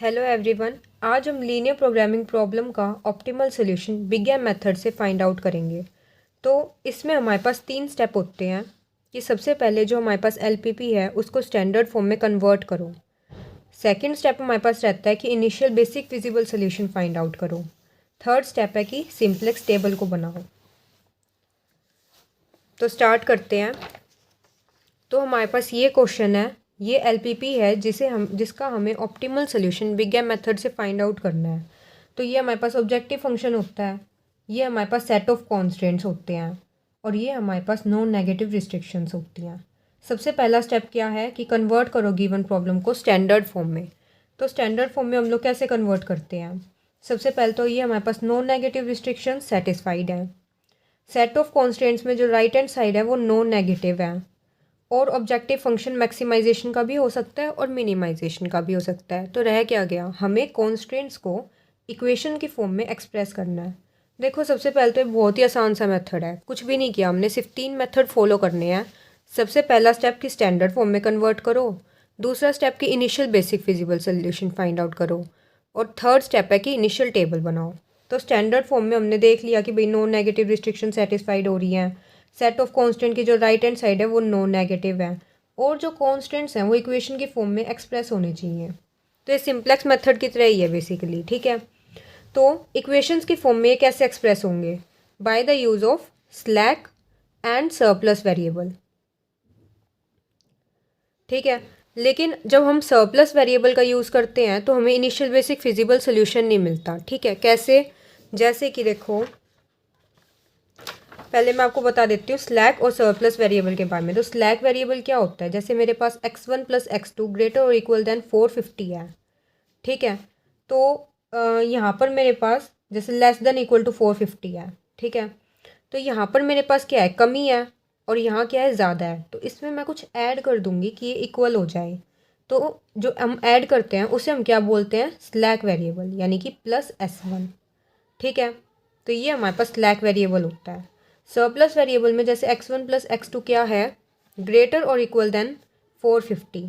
Hello everyone. आज हम linear programming problem का optimal solution big M method से फाइंड आउट करेंगे। तो इसमें हमारे पास 3 स्टेप होते हैं कि सबसे पहले जो हमारे पास एलपीपी है उसको स्टैंडर्ड फॉर्म में कन्वर्ट करो। सेकंड स्टेप हमारे पास रहता है कि initial basic feasible solution find out करो। थर्ड स्टेप है कि सिंपलेक्स टेबल को बनाओ। तो स्टार्ट करते हैं। तो हमारे पास ये क्वेश्चन है, ये एलपीपी है जिसका हमें optimal solution big M method से फाइंड आउट करना है। तो ये हमारे पास ऑब्जेक्टिव फंक्शन होता है, ये हमारे पास सेट ऑफ कॉन्स्टेंट्स होते हैं और ये हमारे पास नॉन नेगेटिव रिस्ट्रिक्शंस होती हैं। सबसे पहला स्टेप क्या है कि कन्वर्ट करो गिवन प्रॉब्लम को स्टैंडर्ड फॉर्म में। तो स्टैंडर्ड फॉर्म में हम लोग कैसे कन्वर्ट करते हैं? सबसे पहले तो ये हमारे पास नॉन नेगेटिव रिस्ट्रिक्शन सेटिस्फाइड है। सेट ऑफ कॉन्स्टेंट्स में जो राइट हैंड साइड है वो नॉन नेगेटिव है। और ऑब्जेक्टिव फंक्शन मैक्सिमाइजेशन का भी हो सकता है और मिनिमाइजेशन का भी हो सकता है। तो रह क्या गया, हमें कॉन्स्टेंट्स को इक्वेशन की फॉर्म में एक्सप्रेस करना है। देखो सबसे पहले तो ये बहुत ही आसान सा मेथड है, कुछ भी नहीं किया हमने, सिर्फ 3 मेथड फॉलो करने हैं। सबसे पहला स्टेप की स्टैंडर्ड फॉर्म में कन्वर्ट करो, दूसरा स्टेप की initial basic feasible solution find out करो और थर्ड स्टेप है कि इनिशियल टेबल बनाओ। तो स्टैंडर्ड फॉर्म में हमने देख लिया कि भाई नॉन नेगेटिव रिस्ट्रिक्शन सेटिस्फाइड हो रही हैं, सेट ऑफ कांस्टेंट की जो राइट हैंड साइड है वो नॉन नेगेटिव है और जो कांस्टेंट्स हैं वो इक्वेशन की फॉर्म में एक्सप्रेस होने चाहिए। तो ये सिंपलेक्स मेथड की तरह ही है बेसिकली, ठीक है। तो इक्वेशंस की फॉर्म में ये कैसे एक्सप्रेस होंगे? By the use of slack and surplus variable, ठीक है। लेकिन जब हम सरप्लस वेरिएबल का यूज़ करते हैं तो हमें इनिशियल बेसिक फिजिबल सोल्यूशन नहीं मिलता, ठीक है। कैसे? जैसे कि देखो, पहले मैं आपको बता देती हूँ स्लैक और सरप्लस वेरिएबल के बारे में। तो स्लैक वेरिएबल क्या होता है? जैसे मेरे पास x1 प्लस x2 ग्रेटर और इक्वल देन 450 है, ठीक है। तो यहाँ पर मेरे पास जैसे लेस देन इक्वल टू 450 है, ठीक है। तो यहाँ पर मेरे पास क्या है, कमी है, और यहाँ क्या है, ज़्यादा है। तो इसमें मैं कुछ ऐड कर दूँगी कि ये इक्वल हो जाए। तो जो हम ऐड करते हैं उसे हम क्या बोलते हैं? स्लैक वेरिएबल, यानी कि +s1, ठीक है। तो ये हमारे पास स्लैक वेरिएबल होता है। सरप्लस वेरिएबल में जैसे x1 प्लस x2 क्या है, ग्रेटर और इक्वल देन 450।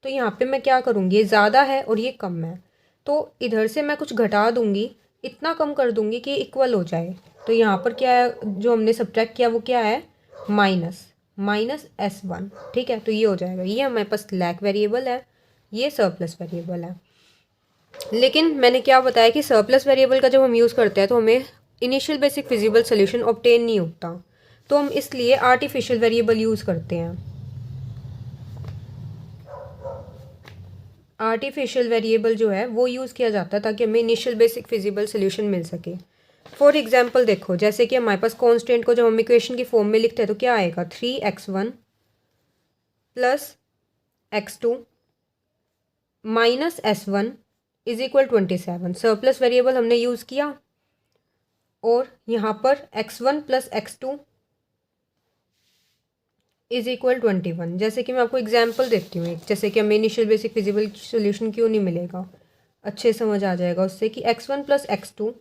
तो यहाँ पे मैं क्या करूँगी, ये ज़्यादा है और ये कम है, तो इधर से मैं कुछ घटा दूँगी, इतना कम कर दूँगी कि इक्वल हो जाए। तो यहाँ पर क्या है, जो हमने सब्ट्रैक्ट किया वो क्या है, -s1, ठीक है। तो ये हो जाएगा, ये हमारे पास स्लैक वेरिएबल है, ये सरप्लस वेरिएबल है। लेकिन मैंने क्या बताया कि सरप्लस वेरिएबल का जब हम यूज़ करते हैं तो हमें initial basic feasible solution obtain नहीं होता, तो हम इसलिए आर्टिफिशियल वेरिएबल यूज़ करते हैं। आर्टिफिशियल वेरिएबल जो है वो यूज़ किया जाता है ताकि हमें इनिशियल बेसिक फिजिबल सोल्यूशन मिल सके। फॉर एग्जांपल देखो, जैसे कि हमारे पास कांस्टेंट को जब हम इक्वेशन की फॉर्म में लिखते हैं तो क्या आएगा, 3x1 plus x2 minus s1 is equal 27। Surplus variable हमने यूज़ किया और यहाँ पर x1 plus x2 is equal 21। जैसे कि मैं आपको एग्जांपल देती हूँ, जैसे कि हमें इनिशियल बेसिक फिजिबल सोल्यूशन क्यों नहीं मिलेगा, अच्छे समझ आ जाएगा उससे कि x1 प्लस x2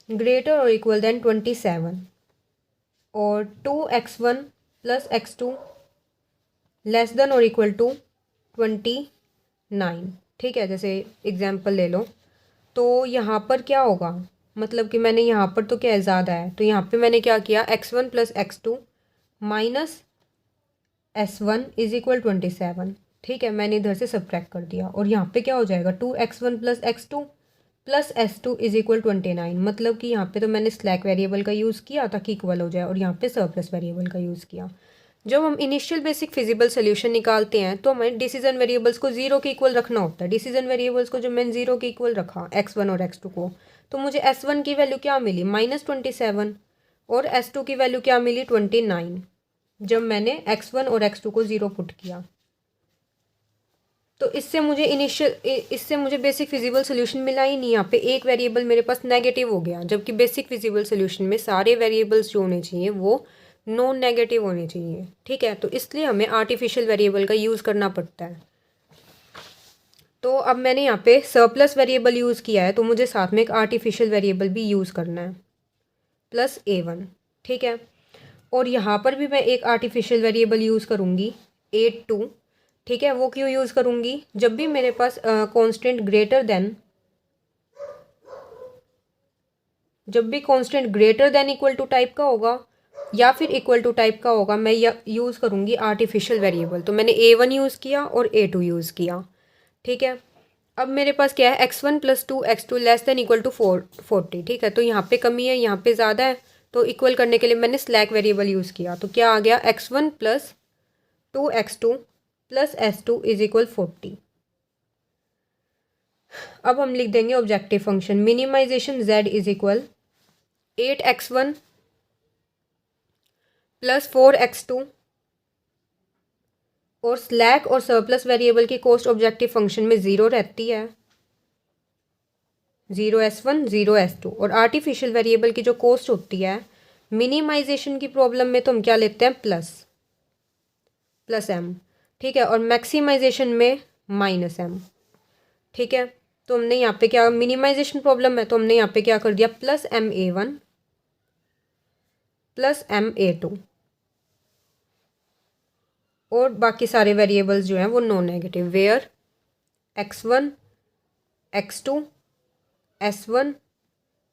ग्रेटर और इक्वल देन 27 और 2x1 plus x2 less than और इक्वल टू 29, ठीक है। जैसे एग्जांपल ले लो, तो यहाँ पर क्या होगा, मतलब कि मैंने यहाँ पर तो क्या है, ज़्यादा है, तो यहाँ पे मैंने क्या किया, x1 plus x2 minus s1 is equal 27, ठीक है। मैंने इधर से सब्ट्रैक्ट कर दिया और यहाँ पे क्या हो जाएगा, 2x1 plus x2 plus s2 is equal 29। मतलब कि यहाँ पे तो मैंने स्लैक वेरिएबल का यूज़ किया ताकि इक्वल हो जाए और यहाँ पे सरप्लस वेरिएबल का यूज़ किया। जब हम इनिशियल बेसिक फिजिबल सोल्यूशन निकालते हैं तो हमें डिसीजन वेरिएबल्स को 0 के इक्वल रखना होता है। डिसीजन वेरिएबल्स को जब मैंने 0 के इक्वल रखा, x1 और x2 को, तो मुझे s1 की वैल्यू क्या मिली, -27, और s2 की वैल्यू क्या मिली, 29, जब मैंने x1 और x2 को 0 पुट किया। तो इससे मुझे बेसिक फिजिबल सोल्यूशन मिला ही नहीं। यहाँ पे एक वेरिएबल मेरे पास नेगेटिव हो गया, जबकि बेसिक फिजिबल सोल्यूशन में सारे वेरिएबल्स जो होने चाहिए वो नॉन नेगेटिव होने चाहिए, ठीक है। तो इसलिए हमें आर्टिफिशियल वेरिएबल का यूज़ करना पड़ता है। तो अब मैंने यहाँ पे सरप्लस वेरिएबल यूज़ किया है तो मुझे साथ में एक आर्टिफिशियल वेरिएबल भी यूज़ करना है, +a1, ठीक है। और यहाँ पर भी मैं एक आर्टिफिशियल वेरिएबल यूज़ करूँगी, 82, ठीक है, वो क्यों यूज़ करूँगी, जब भी मेरे पास कांस्टेंट ग्रेटर देन, जब भी constant greater than equal to type का होगा या फिर इक्वल टू टाइप का होगा, मैं यूज़ करूँगी आर्टिफिशियल वेरिएबल। तो मैंने A1 यूज़ किया और A2 यूज़ किया। ठीक है, अब मेरे पास क्या है, x1 + 2x2 less than equal to 40। ठीक है, तो यहाँ पे कमी है, यहाँ पे ज़्यादा है, तो इक्वल करने के लिए मैंने स्लैक वेरिएबल यूज़ किया। तो क्या आ गया, x1 + 2x2 + s2 = 40। अब हम लिख देंगे objective function minimisation z = 8x1 + 4x2 और स्लैक और सरप्लस वेरिएबल की कॉस्ट ऑब्जेक्टिव फंक्शन में 0 रहती है, 0s1 0s2। और आर्टिफिशियल वेरिएबल की जो कॉस्ट होती है मिनिमाइजेशन की प्रॉब्लम में, तो हम क्या लेते हैं, प्लस m। ठीक है, और मैक्सिमाइजेशन में -m। ठीक है, तो हमने यहाँ पे क्या, मिनिमाइजेशन प्रॉब्लम है तो हमने यहाँ पे क्या कर दिया, +ma1 + ma2। और बाकी सारे वेरिएबल्स जो हैं वो non negative, where x1 x2 s1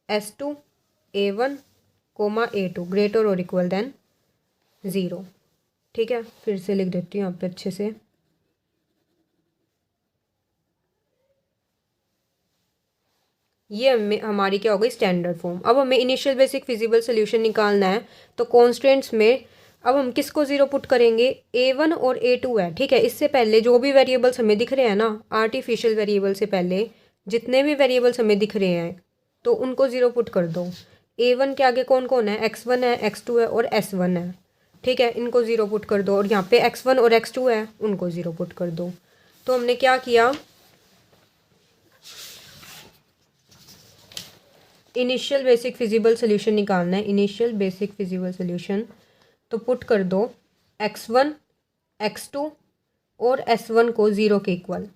s2 a1 a2 greater और इक्वल देन 0। ठीक है, फिर से लिख देती हूँ यहाँ पे अच्छे से। ये हमारी क्या हो गई, स्टैंडर्ड फॉर्म। अब हमें इनिशियल बेसिक फिजिबल सोल्यूशन निकालना है, तो कॉन्स्टेंट्स में अब हम किसको 0 पुट करेंगे, A1 और A2 है। ठीक है, इससे पहले जो भी वेरिएबल्स हमें दिख रहे हैं ना, आर्टिफिशियल वेरिएबल से पहले जितने भी वेरिएबल्स हमें दिख रहे हैं तो उनको 0 पुट कर दो। A1 के आगे कौन कौन है, x1 है, x2 है और s1 है। ठीक है, इनको 0 पुट कर दो, और यहाँ पे x1 और x2 है, उनको 0 पुट कर दो। तो हमने क्या किया, इनिशियल बेसिक फिजिबल सोल्यूशन निकालना है, इनिशियल बेसिक फिजिबल सोल्यूशन। तो पुट कर दो x1 x2 और s1 को 0 के इक्वल।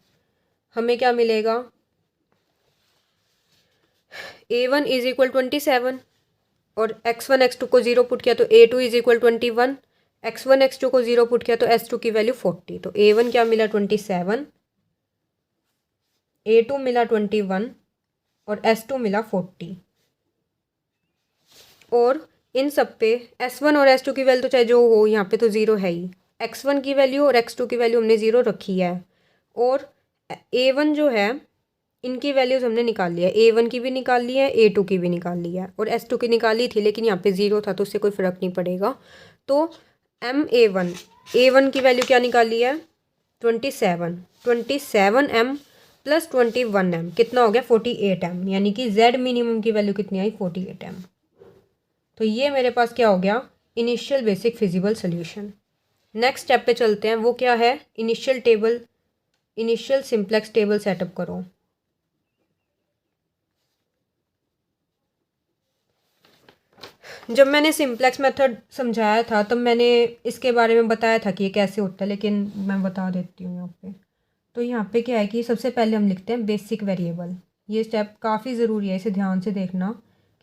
हमें क्या मिलेगा, A1 = 27 और x1 x2 को 0 पुट किया तो A2 = 21, x1 x2 को 0 पुट किया तो s2 की वैल्यू 40। तो A1 क्या मिला, 27, A2 मिला 21 और s2 मिला 40। और इन सब पे s1 और s2 की वैल्यू तो चाहे जो हो, यहाँ पे तो 0 है ही। x1 की वैल्यू और x2 की वैल्यू हमने 0 रखी है, और A1 जो है इनकी वैल्यूज़ हमने निकाल लिया है, A1 की भी निकाल ली है, A2 की भी निकाल ली है, और S2 की निकाली थी, लेकिन यहाँ पे 0 था तो उससे कोई फ़र्क नहीं पड़ेगा। तो A1 की वैल्यू क्या निकाली है, 27m + 21m कितना हो गया, 48m। यानी कि Z मिनिमम की वैल्यू कितनी आई, 48m। तो ये मेरे पास क्या हो गया, initial basic feasible solution. Next step पे चलते हैं, वो क्या है, इनिशियल सिंप्लेक्स टेबल सेटअप करो। जब मैंने सिंप्लेक्स मेथड समझाया था तब मैंने इसके बारे में बताया था कि ये कैसे होता है, लेकिन मैं बता देती हूँ यहाँ पे। तो यहाँ पे क्या है कि सबसे पहले हम लिखते हैं बेसिक वेरिएबल। ये स्टेप काफ़ी ज़रूरी है, इसे ध्यान से देखना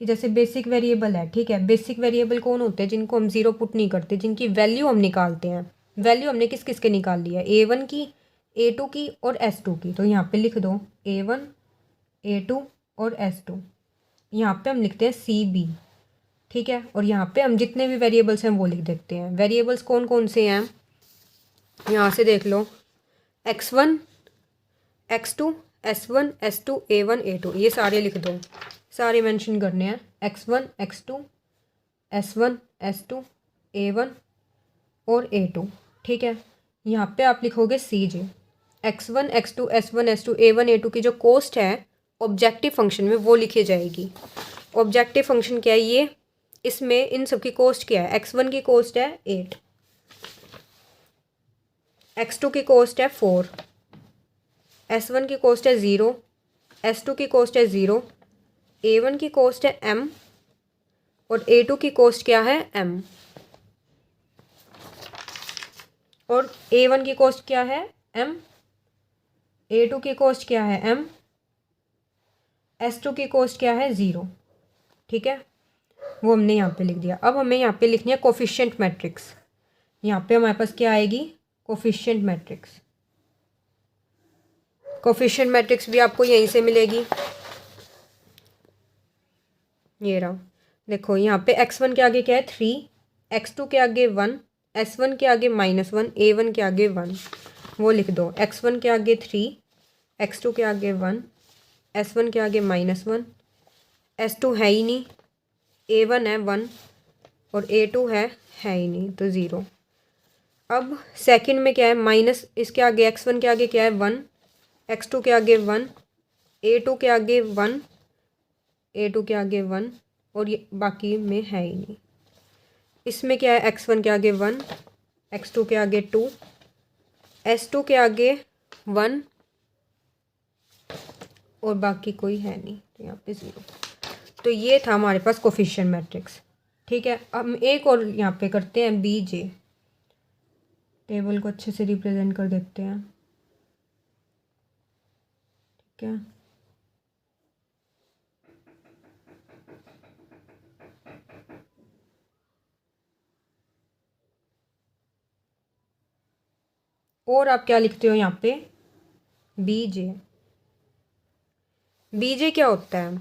कि जैसे बेसिक वेरिएबल है, ठीक है, बेसिक वेरिएबल कौन होते हैं, जिनको हम 0 पुट नहीं करते, जिनकी वैल्यू हम निकालते हैं। वैल्यू हमने किस किस के निकाल ली है, A1 की, A2 की और S2 की। तो यहाँ पे लिख दो A1 A2 और S2। यहाँ पे हम लिखते हैं CB। ठीक है, और यहाँ पे हम जितने भी वेरिएबल्स हैं वो लिख देते हैं। वेरिएबल्स कौन कौन से हैं, यहाँ से देख लो, x1 x2 s1 s2 a1 a2, ये सारे लिख दो, सारे मेंशन करने हैं, x1 x2 s1 s2 a1 और a2। ठीक है, यहाँ पे आप लिखोगे CJ। x1 x2 s1 s2 a1 a2 की जो कॉस्ट है ऑब्जेक्टिव फंक्शन में वो लिखी जाएगी। ऑब्जेक्टिव फंक्शन क्या है, ये इसमें इन सब की कॉस्ट क्या है, x1 की कॉस्ट है 8, x2 की कॉस्ट है 4, s1 की कॉस्ट है 0, s2 की कॉस्ट है 0, a1 की कॉस्ट है m और a2 की कॉस्ट क्या है m, और a1 की कॉस्ट क्या है m, a2 की कॉस्ट क्या है m, s2 की कॉस्ट क्या है 0। ठीक है, वो हमने यहाँ पे लिख दिया। अब हमें यहाँ पे लिखनी है कोफिशिएंट मैट्रिक्स। यहाँ पे हमारे पास क्या आएगी, कोफिशिएंट मैट्रिक्स। कोफिशिएंट मैट्रिक्स भी आपको यहीं से मिलेगी। ये रहा, देखो यहाँ पे x1 के आगे क्या है 3, x2 के आगे 1, s1 के आगे -1, a1 के आगे 1, वो लिख दो। x1 के आगे 3, x2 के आगे 1, s1 के आगे -1, s2 है ही नहीं, a1 है 1 और a2 है ही नहीं तो 0। अब सेकंड में क्या है माइनस, इसके आगे x1 के आगे क्या है 1, x2 के आगे 1, a2 के आगे 1, a2 के आगे 1 और ये बाकी में है ही नहीं। इसमें क्या है x1 के आगे 1, x2 के आगे 2, s2 के आगे 1 और बाकी कोई है नहीं तो यहाँ पे 0। तो ये था हमारे पास कोफिशिएंट मैट्रिक्स। ठीक है, हम एक और यहाँ पे करते हैं बीजे, टेबल को अच्छे से रिप्रेजेंट कर देते हैं। ठीक है, और आप क्या लिखते हो यहाँ पे बीजे। बीजे क्या होता है,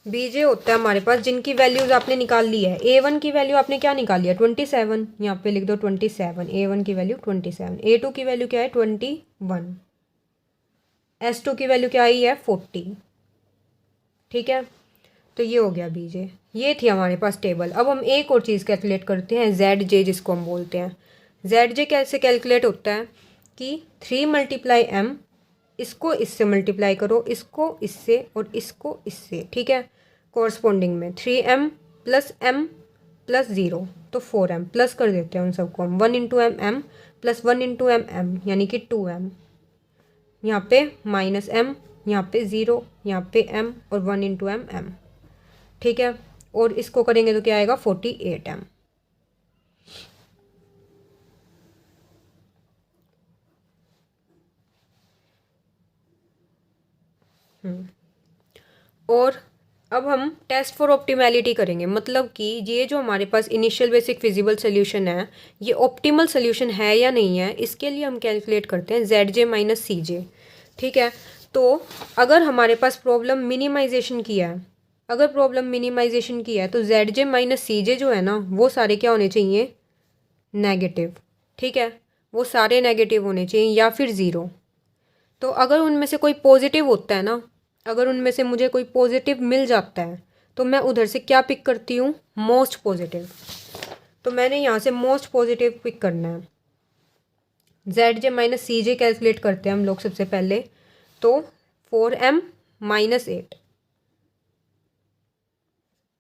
बीजे होता है हमारे पास जिनकी वैल्यूज आपने निकाल ली है। a1 की वैल्यू आपने क्या निकाली है 27, यहाँ पे लिख दो 27, a1 की वैल्यू 27, a2 की वैल्यू क्या है 21, s2 की वैल्यू क्या आई है 40। ठीक है, तो ये हो गया बीजे, ये थी हमारे पास टेबल। अब हम एक और चीज़ कैलकुलेट करते हैं ZJ, जिसको हम बोलते हैं। ZJ कैसे कैलकुलेट होता है कि 3 × m, इसको इससे मल्टीप्लाई करो, इसको इससे और इसको इससे। ठीक है, कोरस्पॉन्डिंग में 3m + m + 0 तो 4m प्लस कर देते हैं उन सबको हम। 1 × m + 1 × m यानी कि 2m, यहाँ पे -m, यहाँ पे 0, यहाँ पे m और 1 × m। ठीक है, और इसको करेंगे तो क्या आएगा 48m। और अब हम टेस्ट फॉर ऑप्टिमैलिटी करेंगे, मतलब कि ये जो हमारे पास इनिशियल बेसिक फिजिबल सोल्यूशन है ये ऑप्टिमल सोल्यूशन है या नहीं है, इसके लिए हम कैलकुलेट करते हैं ZJ - CJ। ठीक है, तो अगर हमारे पास प्रॉब्लम मिनिमाइजेशन की है, अगर प्रॉब्लम मिनिमाइजेशन की है तो ZJ - CJ जो है ना वो सारे क्या होने चाहिए नेगेटिव। ठीक है, वो सारे नेगेटिव होने चाहिए या फिर 0। तो अगर उनमें से कोई पॉजिटिव होता है ना, अगर उनमें से मुझे कोई पॉजिटिव मिल जाता है तो मैं उधर से क्या पिक करती हूँ मोस्ट पॉजिटिव। तो मैंने यहाँ से मोस्ट पॉजिटिव पिक करना है। ZJ - CJ कैलकुलेट करते हैं हम लोग सबसे पहले। तो 4m - 8,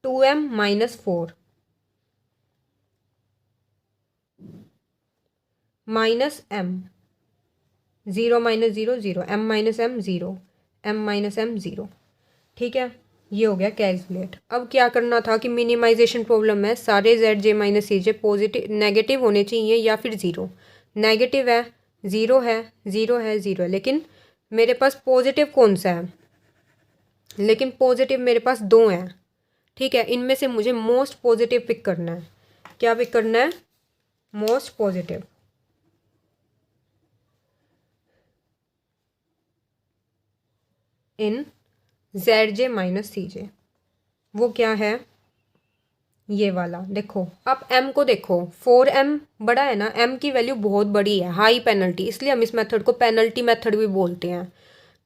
2m - 4, -m, 0 - 0 0, m - m 0, m - m 0। ठीक है, ये हो गया कैलकुलेट। अब क्या करना था कि मिनिमाइजेशन प्रॉब्लम है, सारे ZJ - CJ पॉजिटिव नेगेटिव होने चाहिए या फिर 0। नेगेटिव है, 0 है, 0 है, 0 है, लेकिन मेरे पास पॉजिटिव कौन सा है, लेकिन पॉजिटिव मेरे पास 2 हैं। ठीक है, इनमें से मुझे मोस्ट पॉजिटिव पिक करना है। क्या पिक करना है मोस्ट पॉजिटिव। इन ZJ - CJ वो क्या है ये वाला। देखो अब m को देखो, 4m बड़ा है ना, m की वैल्यू बहुत बड़ी है, हाई पेनल्टी, इसलिए हम इस मेथड को पेनल्टी मेथड भी बोलते हैं।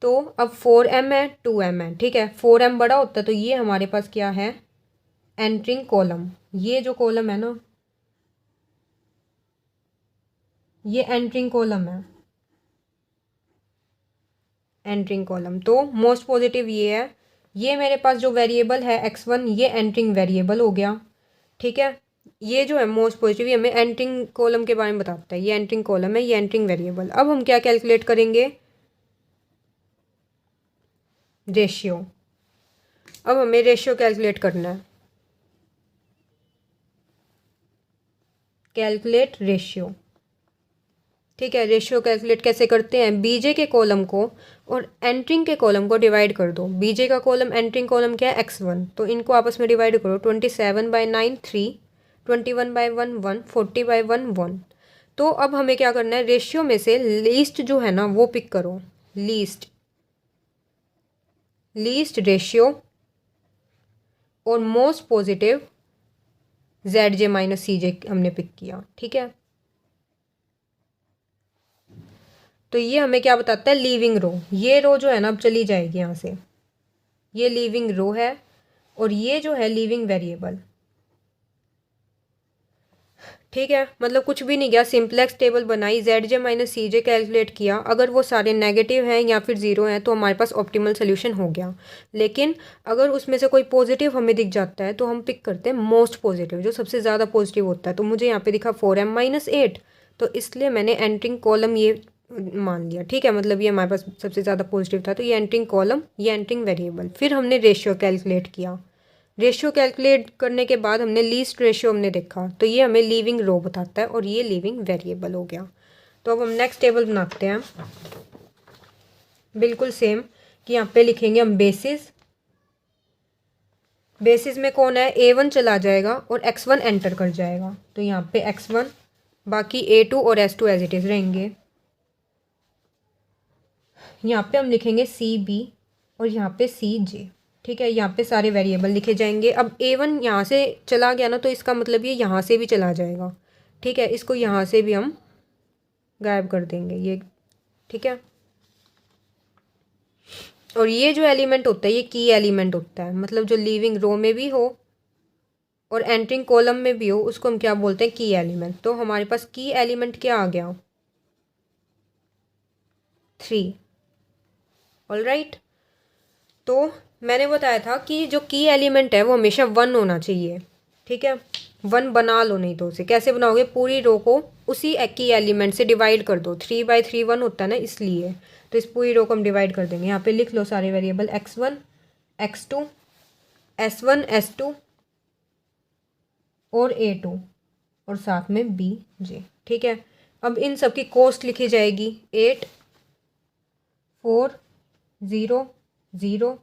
तो अब 4m है, 2m है। ठीक है, 4m बड़ा होता है तो ये हमारे पास क्या है एंट्रिंग कॉलम। ये जो कॉलम है ना ये एंट्रिंग कॉलम है, एंट्रिंग कॉलम। तो मोस्ट पॉजिटिव ये है। ये मेरे पास जो वेरिएबल है x1 ये एंट्रिंग वेरिएबल हो गया। ठीक है, ये जो है मोस्ट पॉजिटिव ये हमें एंट्रिंग कॉलम के बारे में बताता है। ये एंट्रिंग कॉलम है, ये एंट्रिंग वेरिएबल। अब हम क्या कैलकुलेट करेंगे रेशियो। अब हमें रेशियो कैलकुलेट करना है, कैलकुलेट रेशियो। ठीक है, रेशियो कैलकुलेट कैसे करते हैं, बीजे के कॉलम को और एंट्रिंग के कॉलम को डिवाइड कर दो। बीजे का कॉलम एंट्रिंग कॉलम क्या है x1, तो इनको आपस में डिवाइड करो। 27/9 3, 21/1 1, 40/1 1। तो अब हमें क्या करना है, रेशियो में से लीस्ट जो है ना वो पिक करो, लीस्ट रेशियो और most positive Z J minus सी जे हमने पिक किया। ठीक है, तो ये हमें क्या बताता है, लीविंग रो। ये रो जो है ना अब चली जाएगी यहाँ से, ये लीविंग रो है और ये जो है लीविंग वेरिएबल। ठीक है, मतलब कुछ भी नहीं किया, सिंपलेक्स टेबल बनाई, जेड जे माइनस सी जे कैलकुलेट किया, अगर वो सारे नेगेटिव हैं या फिर ज़ीरो हैं तो हमारे पास ऑप्टिमल सोल्यूशन हो गया। लेकिन अगर उसमें से कोई पॉजिटिव हमें दिख जाता है तो हम पिक करते हैं मोस्ट पॉजिटिव, जो सबसे ज़्यादा पॉजिटिव होता है। तो मुझे यहाँ पे दिखा 4m-8, तो इसलिए मैंने एंट्रिंग कॉलम ये मान लिया। ठीक है, मतलब ये हमारे पास सबसे ज़्यादा पॉजिटिव था, तो ये एंट्रिंग कॉलम, ये एंट्रिंग वेरिएबल। फिर हमने रेशियो कैलकुलेट किया, रेशियो कैलकुलेट करने के बाद हमने लीस्ट रेशियो हमने देखा, तो ये हमें लीविंग रो बताता है और ये लीविंग वेरिएबल हो गया। तो अब हम नेक्स्ट टेबल बनाते हैं, बिल्कुल सेम, कि यहाँ पे लिखेंगे हम बेसिस में कौन है, A1 चला जाएगा और X1 एंटर कर जाएगा, तो यहाँ पे X1, बाकी A2 और S2 एज इट इज़ रहेंगे। यहाँ पे हम लिखेंगे CB और यहाँ पे CJ। ठीक है, यहाँ पे सारे वेरिएबल लिखे जाएंगे। अब A1 यहाँ से चला गया ना, तो इसका मतलब ये यहाँ से भी चला जाएगा। ठीक है, इसको यहाँ से भी हम गायब कर देंगे ये। ठीक है, और ये जो एलिमेंट होता है ये की एलिमेंट होता है, मतलब जो लीविंग रो में भी हो और एंट्रिंग कॉलम में भी हो उसको हम क्या बोलते हैं, की एलिमेंट। तो हमारे पास की एलिमेंट क्या आ गया, 3। ऑलराइट, तो मैंने बताया था कि जो की एलिमेंट है वो हमेशा 1 होना चाहिए। ठीक है, 1 बना लो, नहीं तो उसे कैसे बनाओगे, पूरी रो को उसी की एलिमेंट से डिवाइड कर दो। 3/3 1 होता है ना, इसलिए। तो इस पूरी रो को हम डिवाइड कर देंगे। यहाँ पे लिख लो सारे variable, X1, X2, S1, S2 और A2 और साथ में BJ। ठीक है, अब इन सब की कॉस्ट लिखी जाएगी, 8, 4, 0, 0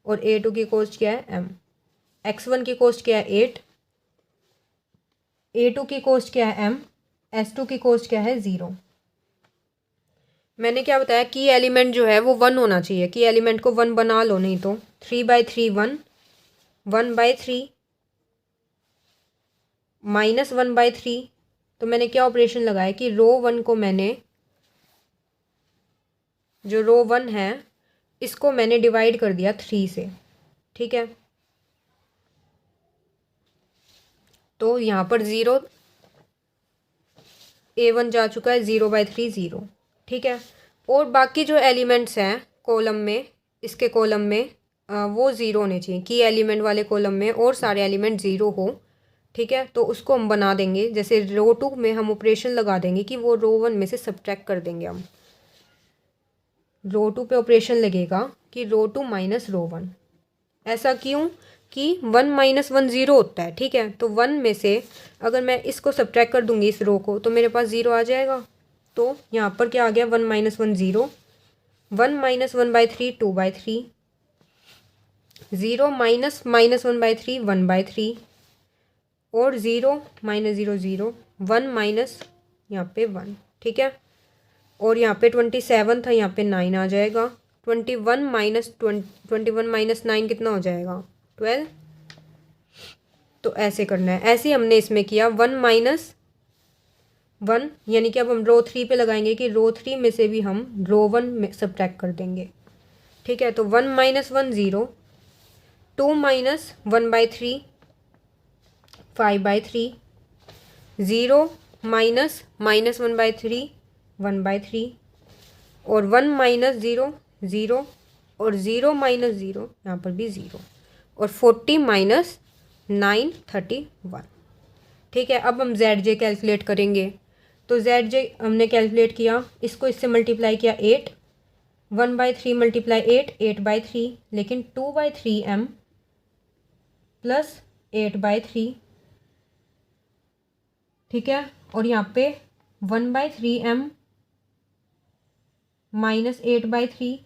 और A2 की कॉस्ट क्या है, M। X1 की कॉस्ट क्या है, 8, A2 की कॉस्ट क्या है, M, S2 की कॉस्ट क्या है, 0। मैंने क्या बताया, की एलिमेंट जो है वो 1 होना चाहिए, की एलिमेंट को 1 बना लो, नहीं तो 3/3 1, 1/3 -1/3। तो मैंने क्या ऑपरेशन लगाया कि रो 1 को मैंने, जो रो 1 है इसको मैंने डिवाइड कर दिया 3 से। ठीक है, तो यहाँ पर 0, A1 जा चुका है, 0/3 0। ठीक है, और बाकी जो एलिमेंट्स हैं कॉलम में, इसके कॉलम में वो 0 होने चाहिए, की एलिमेंट वाले कॉलम में और सारे एलिमेंट 0 हो। ठीक है, तो उसको हम बना देंगे, जैसे रो 2 में हम ऑपरेशन लगा देंगे कि वो रो 1 में से सब्ट्रैक्ट कर देंगे हम। रो 2 पे ऑपरेशन लगेगा कि रो 2 माइनस रो 1। ऐसा क्यों, कि 1 - 1 0 होता है। ठीक है, तो 1 में से अगर मैं इसको सब्ट्रैक्ट कर दूंगी इस रो को, तो मेरे पास 0 आ जाएगा। तो यहाँ पर क्या आ गया, 1 - 1 0, 1 - 1/3 2/3, 0 - -1/3 1/3 और 0 - 0 0, 1 माइनस यहाँ पे 1। ठीक है, और यहाँ पे 27 था, यहाँ पे 9 आ जाएगा। 21 - 9 कितना हो जाएगा, 12। तो ऐसे करना है, ऐसे ही हमने इसमें किया, 1 - 1, यानी कि अब हम रो 3 पे लगाएंगे कि रो 3 में से भी हम रो 1 में सब्ट्रैक्ट कर देंगे। ठीक है, तो 1 - 1 0, 2 - 1/3 5/3, 0 - -1/3 1/3 और 1 - 0 0 और 0 - 0 यहाँ पर भी 0 और 40 - 9 31। ठीक है, अब हम ZJ कैलकुलेट करेंगे। तो ZJ हमने कैलकुलेट किया, इसको इससे मल्टीप्लाई किया 8, 1/3 × 8 8/3, लेकिन 2/3m प्लस 8/3। ठीक है, और यहाँ पे 1/3m माइनस 8/3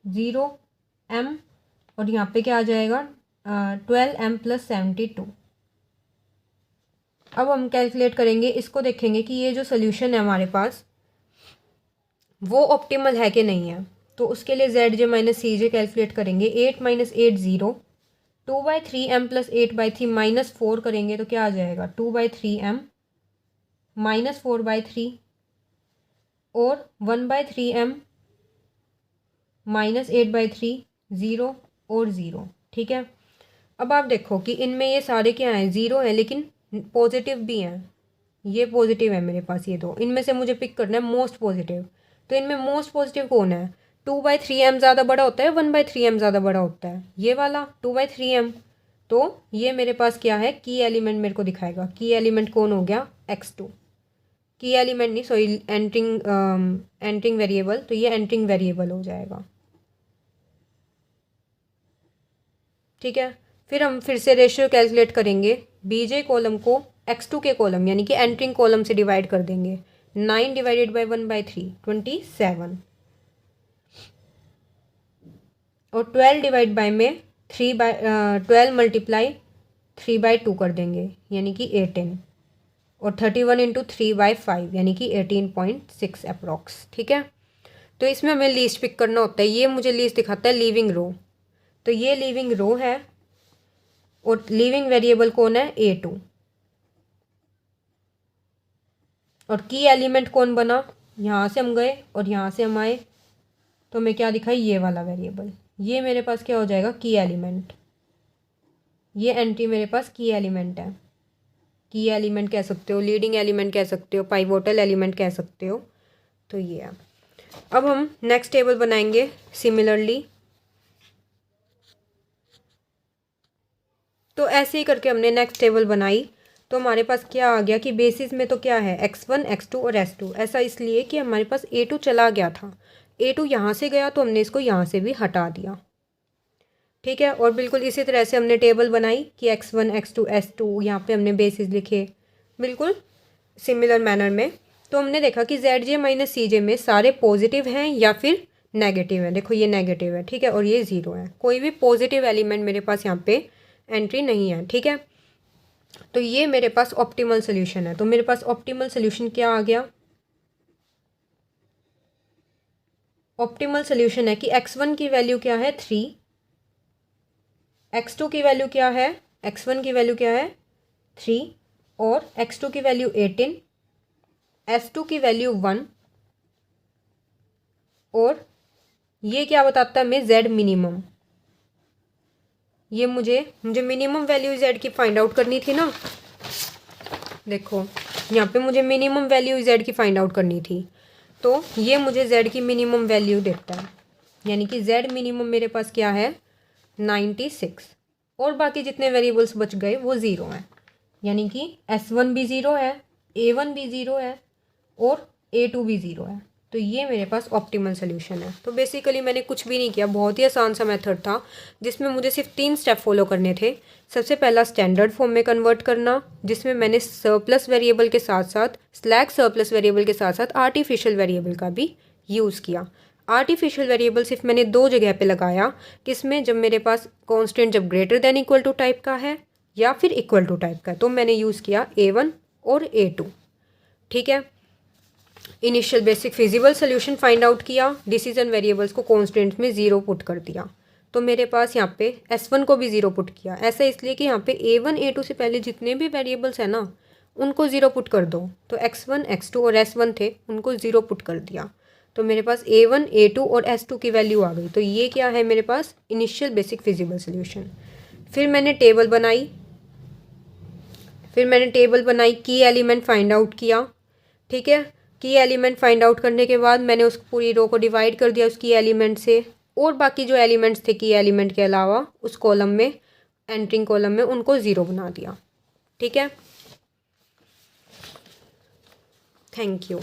0m और यहाँ पे क्या आ जाएगा 12m + 72। अब हम कैलकुलेट करेंगे इसको, देखेंगे कि ये जो सोल्यूशन है हमारे पास वो ऑप्टिमल है कि नहीं है। तो उसके लिए जेड जे माइनस सी जे कैलकुलेट करेंगे। 8 माइनस 8 0, 2/3m प्लस 8/3 -4 करेंगे तो क्या आ जाएगा 2/3m -4/3 और 1/3m -8/3 0 और 0। ठीक है, अब आप देखो कि इनमें ये सारे क्या हैं, ज़ीरो है लेकिन पॉजिटिव भी हैं। ये पॉजिटिव है मेरे पास ये दो, इनमें से मुझे पिक करना है मोस्ट पॉजिटिव। तो इनमें मोस्ट पॉजिटिव कौन है, 2/3m ज़्यादा बड़ा होता है 1/3m ज़्यादा बड़ा होता है, ये वाला 2/3m। तो ये मेरे पास क्या है, की एलिमेंट मेरे को दिखाएगा। की एलिमेंट कौन हो गया, x2। की एलिमेंट नहीं, सॉरी, एंटरिंग वेरिएबल, तो ये एंटरिंग वेरिएबल हो जाएगा। ठीक है, फिर हम फिर से रेशियो कैलकुलेट करेंगे। बीजे कॉलम को x2 के कॉलम यानी कि एंटरिंग कॉलम से डिवाइड कर देंगे। 9 डिवाइडेड बाई 1/3 27 और 12 डिवाइड बाई में 12 मल्टीप्लाई 3/2 कर देंगे यानी कि 18 और 31 इंटू 3/5 यानी कि 18.6 अप्रॉक्स। ठीक है, तो इसमें हमें लीस्ट पिक करना होता है। ये मुझे लीस्ट दिखाता है लीविंग रो, तो ये लीविंग रो है और लीविंग वेरिएबल कौन है, A2। और की एलिमेंट कौन बना, यहाँ से हम गए और यहाँ से हम आए तो हमें क्या दिखाई, ये वाला वेरिएबल। ये मेरे पास क्या हो जाएगा, की एलिमेंट। ये एंट्री मेरे पास की एलिमेंट है। की एलिमेंट कह सकते हो, लीडिंग एलिमेंट कह सकते हो, पाइवोटल एलिमेंट कह सकते हो। तो ये है। अब हम नेक्स्ट टेबल बनाएंगे सिमिलरली। तो ऐसे ही करके हमने नेक्स्ट टेबल बनाई तो हमारे पास क्या आ गया कि बेसिस में तो क्या है, x1 x2 और s2। ऐसा इसलिए कि हमारे पास A2 चला गया था, A2 यहाँ से गया तो हमने इसको यहाँ से भी हटा दिया। ठीक है, और बिल्कुल इसी तरह से हमने टेबल बनाई कि x1 x2 s2, यहाँ पे हमने बेसिस लिखे बिल्कुल सिमिलर मैनर में। तो हमने देखा कि जेड जे माइनस सी जे में सारे पॉजिटिव हैं या फिर नेगेटिव है। देखो ये नेगेटिव है, ठीक है, और ये ज़ीरो है। कोई भी पॉजिटिव एलिमेंट मेरे पास यहाँ पे एंट्री नहीं है। ठीक है, तो ये मेरे पास ऑप्टिमल सोल्यूशन है। तो मेरे पास ऑप्टिमल सोल्यूशन क्या आ गया, ऑप्टिमल सोल्यूशन है कि x1 की वैल्यू क्या है 3, x2 की वैल्यू क्या है, x1 की वैल्यू क्या है 3 और x2 की वैल्यू 18, s2 की वैल्यू 1 और ये क्या बताता है हमें, z मिनिमम। ये मुझे मिनिमम वैल्यू z की फाइंड आउट करनी थी ना। देखो यहाँ पे मुझे मिनिमम वैल्यू z की फाइंड आउट करनी थी, तो ये मुझे z की मिनिमम वैल्यू देता है। यानी कि z मिनिमम मेरे पास क्या है 96 और बाकी जितने वेरिएबल्स बच गए वो ज़ीरो हैं। यानी कि s1 भी ज़ीरो है, a1 भी ज़ीरो है और a2 भी ज़ीरो है। तो ये मेरे पास ऑप्टिमल सोल्यूशन है। तो बेसिकली मैंने कुछ भी नहीं किया, बहुत ही आसान सा मेथड था जिसमें मुझे सिर्फ 3 स्टेप फॉलो करने थे। सबसे पहला स्टैंडर्ड फॉर्म में कन्वर्ट करना, जिसमें मैंने सरप्लस वेरिएबल के साथ साथ स्लैग सरप्लस वेरिएबल के साथ साथ आर्टिफिशियल वेरिएबल का भी यूज़ किया। आर्टिफिशियल वेरिएबल सिर्फ मैंने 2 जगह पे लगाया, किसमें, जब मेरे पास कॉन्स्टेंट जब greater than equal to type का है या फिर इक्वल टू टाइप का है, तो मैंने यूज़ किया a1 और a2। ठीक है, initial basic feasible solution find out किया, डिसीजन वेरिएबल्स को कॉन्स्टेंट में 0 पुट कर दिया। तो मेरे पास यहाँ पे s1 को भी 0 पुट किया। ऐसा इसलिए कि यहाँ पे a1 a2 से पहले जितने भी वेरिएबल्स हैं ना उनको 0 पुट कर दो। तो x1 x2 और s1 थे, उनको 0 पुट कर दिया। तो मेरे पास a1 a2 और s2 की वैल्यू आ गई। तो ये क्या है मेरे पास, इनिशियल बेसिक फिजिबल सोल्यूशन। फिर मैंने टेबल बनाई, की एलिमेंट फाइंड आउट किया। ठीक है, की एलिमेंट फाइंड आउट करने के बाद मैंने उस पूरी रो को डिवाइड कर दिया उस की एलिमेंट से, और बाकी जो एलिमेंट्स थे की एलिमेंट के अलावा उस कॉलम में, एंटरिंग कॉलम में, उनको 0 बना दिया। ठीक है, थैंक यू।